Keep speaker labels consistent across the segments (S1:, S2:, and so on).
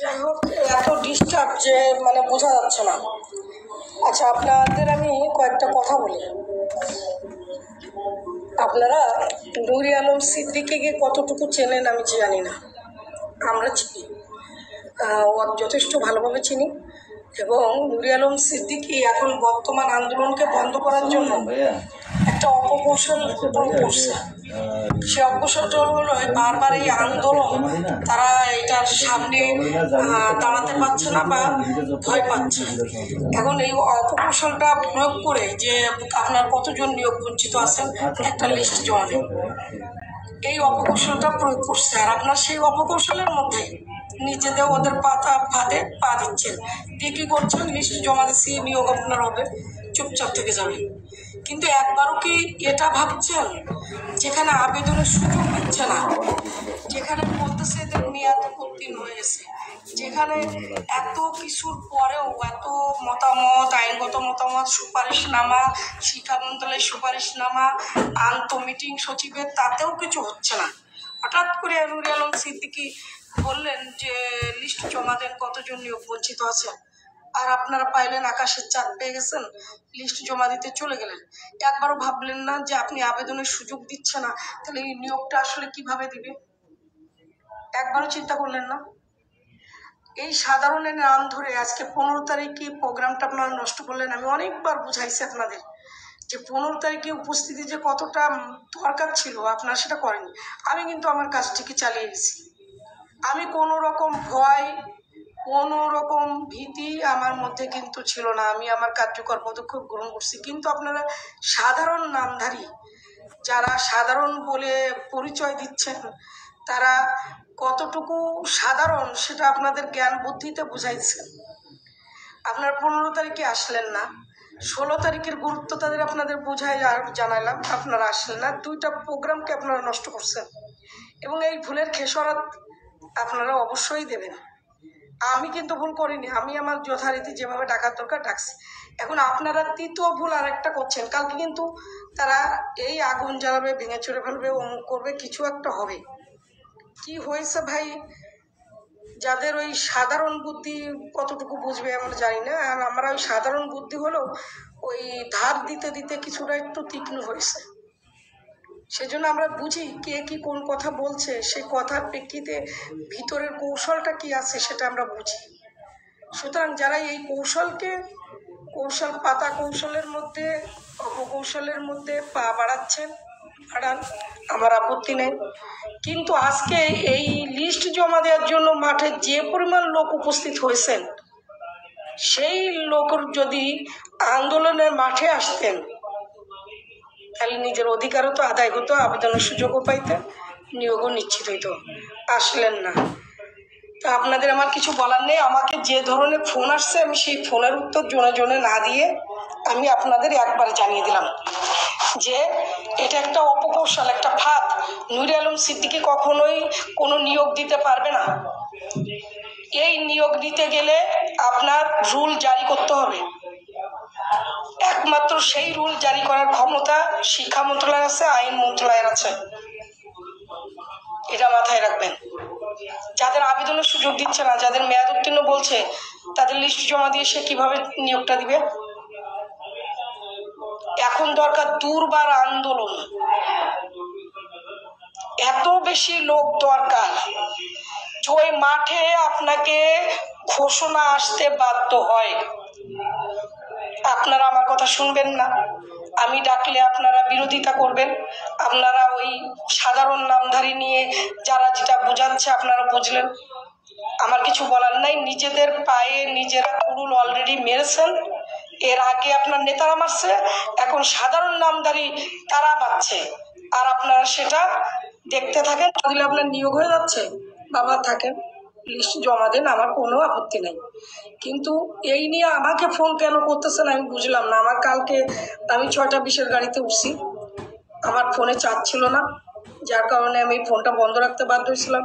S1: যাই হোক, এত ডিস্টার্ব যে মানে বোঝা যাচ্ছে না। আচ্ছা, আপনাদের আমি কয়েকটা কথা বলি। আপনারা নুরি আলম সিদ্দিকীকে কতটুকু চেনেন আমি জানি না, আমরা চিনি, যথেষ্ট ভালোভাবে চিনি। এবং নুরি আলম সিদ্দিকী এখন বর্তমান আন্দোলনকে বন্ধ করার জন্য একটা অপকৌশল করছে। সে অপকৌশলটা হলো বারবার এই আন্দোলন তারা এটার সামনে দাঁড়াতে পারছে না বা ভয় পাচ্ছে। এখন এই অপকৌশলটা প্রয়োগ করে যে আপনার কতজন নিয়োগ বঞ্চিত আছেন একটা লিস্ট জমা দেন, এই অপকৌশলটা প্রয়োগ করছে। আর আপনার সেই অপকৌশলের মধ্যে নিজেদের ওদের পাতা ফাঁদে পা দিচ্ছেন, দিয়ে কি করছেন, লিস্ট জমা দিচ্ছি নিয়োগ আপনার হবে, চুপচাপ থেকে যাবে। কিন্তু একবারও কি এটা ভাবছেন, যেখানে আবেদনের সুযোগ দিচ্ছে না, যেখানে বলতেছে এদের মেয়াদ উত্তীর্ণ হয়ে গেছে, যেখানে এত কিছুর পরেও এত মতামত, আইনগত মতামত, সুপারিশনামা, শিক্ষা মন্ত্রণালয়ের সুপারিশনামা, আন্ত মিটিং সচিবের, তাতেও কিছু হচ্ছে না। হঠাৎ করে নুরি আলম সিদ্দিকী বললেন যে লিস্ট জমা দেন, কতজন নিয়োগ বঞ্চিত আছে। আর আপনারা পাইলেন আকাশের চাঁদ পেয়ে গেছেন, লিস্ট জমা দিতে চলে গেলেন। একবারও ভাবলেন না যে আপনি আবেদনের সুযোগ দিচ্ছে না, তাহলে এই নিয়োগটা আসলে কিভাবে দিবে? একবারও চিন্তা করলেন না? এই সাধারণের নাম ধরে আজকে 15 তারিখে প্রোগ্রামটা আপনারা নষ্ট করলেন। আমি অনেকবার বুঝাইছি আপনাদের যে 15 তারিখে উপস্থিতি যে কতটা দরকার ছিল, আপনারা সেটা করেনি। আমি কিন্তু আমার কাজটিকে চালিয়ে গেছি। আমি কোনো রকম ভয়, কোনো রকম ভীতি আমার মধ্যে কিন্তু ছিল না। আমি আমার কার্যকর পদক্ষেপ গ্রহণ করছি। কিন্তু আপনারা সাধারণ নামধারী, যারা সাধারণ বলে পরিচয় দিচ্ছেন, তারা কতটুকু সাধারণ সেটা আপনাদের জ্ঞান বুদ্ধিতে বুঝাইছেন। আপনারা 15 তারিখে আসলেন না, 16 তারিখের গুরুত্ব তাদের আপনাদের বোঝাই আর জানাইলাম, আপনারা আসলেন না। 2টা প্রোগ্রামকে আপনারা নষ্ট করছেন এবং এই ভুলের খেসারত আপনারা অবশ্যই দেবেন। আমি কিন্তু ভুল করিনি, আমি আমার যথারীতি যেভাবে ডাকার দরকার ডাকছি। এখন আপনারা তৃতীয় ভুল আরেকটা করছেন। কালকে কিন্তু তারা এই আগুন জ্বালাবে, ভেঙে চুরে ফেলবে, অমুক করবে, কিছু একটা হবে। কি হয়েছে ভাই, যাদের ওই সাধারণ বুদ্ধি কতটুকু বুঝবে আমরা জানি না। আর আমরা ওই সাধারণ বুদ্ধি হলেও ওই ধার দিতে দিতে কিছুটা একটু তীক্ষ্ণ হয়েছে। সেজন্য আমরা বুঝি কে কি কোন কথা বলছে, সেই কথার প্রেক্ষিতে ভিতরের কৌশলটা কি আছে সেটা আমরা বুঝি। সুতরাং যারা এই কৌশল পাতা কৌশলের মধ্যে, অপকৌশলের মধ্যে পা বাড়াচ্ছেন, বাড়ান, আমার আপত্তি নেই। কিন্তু আজকে এই লিস্ট জমা দেওয়ার জন্য মাঠে যে পরিমাণ লোক উপস্থিত হয়েছেন, সেই লোকের যদি আন্দোলনের মাঠে আসতেন তাহলে নিজের অধিকারও তো আদায় হতো, আবেদনের সুযোগও পাইতেন, নিয়োগও নিশ্চিত হইতো। আসলেন না। তা আপনাদের আমার কিছু বলার নেই। আমাকে যে ধরনের ফোন আসছে আমি সেই ফোনের উত্তর জনে জনে না দিয়ে আমি আপনাদের একবারে জানিয়ে দিলাম যে এটা একটা অপকৌশল, একটা ফাঁদ। নুরি আলম সিদ্দিকী কখনোই কোনো নিয়োগ দিতে পারবে না। এই নিয়োগ দিতে গেলে আপনার রুল জারি করতে হবে। একমাত্র সেই রুল জারি করার ক্ষমতা শিক্ষা মন্ত্রণালয়ের আছে, আইন মন্ত্রণালয়ের আছে, এটা মাথায় রাখবেন। যাদের আবেদনের সুযোগ দিচ্ছে না, যাদের মেয়াদ উত্তীর্ণ বলছে, তাদের লিস্ট জমা দিয়ে সে কিভাবে নিয়োগটা দিবে? এখন দরকার দুর্বার আন্দোলন, এত বেশি লোক দরকার যে ওই মাঠে আপনাকে ঘোষণা আসতে বাধ্য হয়। আপনারা আমার কথা শুনবেন না, আমি ডাকলে আপনারা বিরোধিতা করবেন। আপনারা ওই সাধারণ নামধারী নিয়ে যারা যেটা বোঝাচ্ছে আপনারা বুঝলেন, আমার কিছু বলার নাই। নিজেদের পায়ে নিজেরা কুড়ুল অলরেডি মেরেছেন। এর আগে আপনার নেতারা মারছে, এখন সাধারণ নামধারী তারা মারছে, আর আপনারা সেটা দেখতে থাকেন। যদি আপনার নিয়োগ হয়ে যাচ্ছে, বাবা থাকেন, লিস্ট জমা দেন, আমার কোনো আপত্তি নেই। কিন্তু এই নিয়ে আমাকে ফোন কেন করতেছেন আমি বুঝলাম না। আমার কালকে আমি 6:20 গাড়িতে উঠছি, আমার ফোনে চার্জ ছিল না, যার কারণে আমি ফোনটা বন্ধ রাখতে বাধ্য হয়েছিলাম।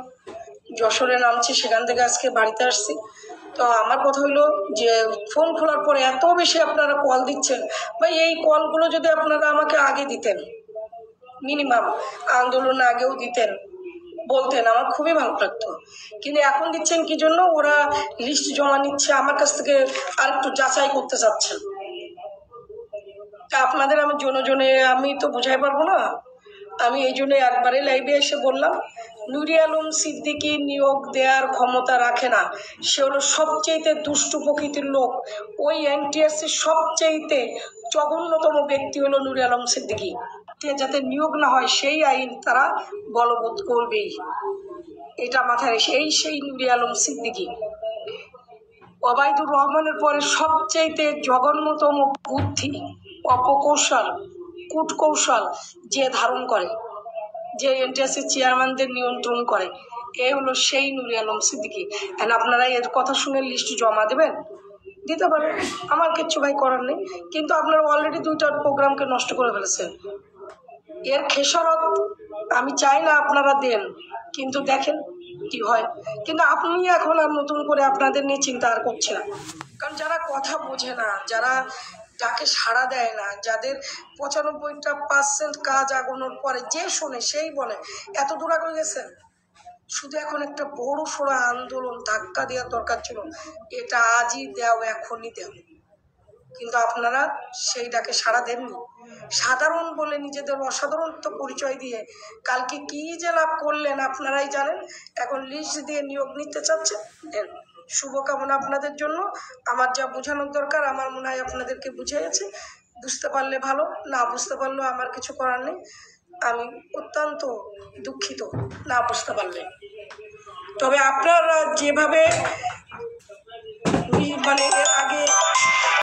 S1: যশোরে নামছি, সেখান থেকে আজকে বাড়িতে আসছি। তো আমার কথা হলো যে ফোন খোলার পরে এত বেশি আপনারা কল দিচ্ছেন, ভাই এই কলগুলো যদি আপনারা আমাকে আগে দিতেন, মিনিমাম আন্দোলন আগেও দিতেন, বলতেন, আমার খুবই ভালো লাগতো। কিন্তু এখন দিচ্ছেন কি জন্য? ওরা লিস্ট জমা নিচ্ছে, আমার কাছ থেকে আর একটু যাচাই করতে চাচ্ছেন। তা আপনাদের আমি জনে আমি তো বুঝাই পারবো না। আমি এই জন্য একবারে লাইভে এসে বললাম, নুরি আলম সিদ্দিকী নিয়োগ দেওয়ার ক্ষমতা রাখে না। সে হলো সবচেয়ে দুষ্টু প্রকৃতির লোক। ওই এনটিআরসির সবচেয়ে জঘন্যতম ব্যক্তি হলো নুরি আলম সিদ্দিকী। যাতে নিয়োগ না হয় সেই আইন তারা বলবৎ করবেই, এটা মাথায় রেখে। সেই নুরি আলম সিদ্দিকী ওবায়দুর রহমানের পরে সবচেয়ে জঘন্যতম বুদ্ধি, অপকৌশল, কূটকৌশল যে ধারণ করে, যে এনটিআরসি চেয়ারম্যানদের নিয়ন্ত্রণ করে, এ হলো সেই নুরি আলম সিদ্দিকী। এন্ড আপনারা এর কথা শুনে লিস্ট জমা দেবেন, দিতে পারেন, আমার কিচ্ছু ভাই করার নেই। কিন্তু আপনারা অলরেডি 2টা প্রোগ্রামকে নষ্ট করে ফেলেছেন। এর খেসারত আমি চাই না আপনারা দেন, কিন্তু দেখেন কি হয়। কিন্তু আপনি এখন আর নতুন করে আপনাদের নিয়ে চিন্তা আর করছে না, কারণ যারা কথা বোঝে না, যারা যাকে সাড়া দেয় না, যাদের 95% কাজ আগানোর পরে যে শোনে সেই বলে, এত দূর আগে গেছেন। শুধু এখন একটা বড় সড়ো আন্দোলন ধাক্কা দেওয়ার দরকার ছিল, এটা আজই দেও, এখনই দেও। কিন্তু আপনারা সেই ডাকে সাড়া দেননি। সাধারণ বলে নিজেদের অসাধারণত্ব পরিচয় দিয়ে কালকে কি যে লাভ করলেন আপনারাই জানেন। এখন লিস্ট দিয়ে নিয়োগ নিতে চাচ্ছেন, দেন। শুভকামনা আপনাদের জন্য। আমার যা বোঝানোর দরকার আমার মনে হয় আপনাদেরকে বুঝিয়েছি। বুঝতে পারলে ভালো, না বুঝতে পারলেও আমার কিছু করার নেই। আমি অত্যন্ত দুঃখিত না বুঝতে পারলে। তবে আপনারা যেভাবে মানে এর আগে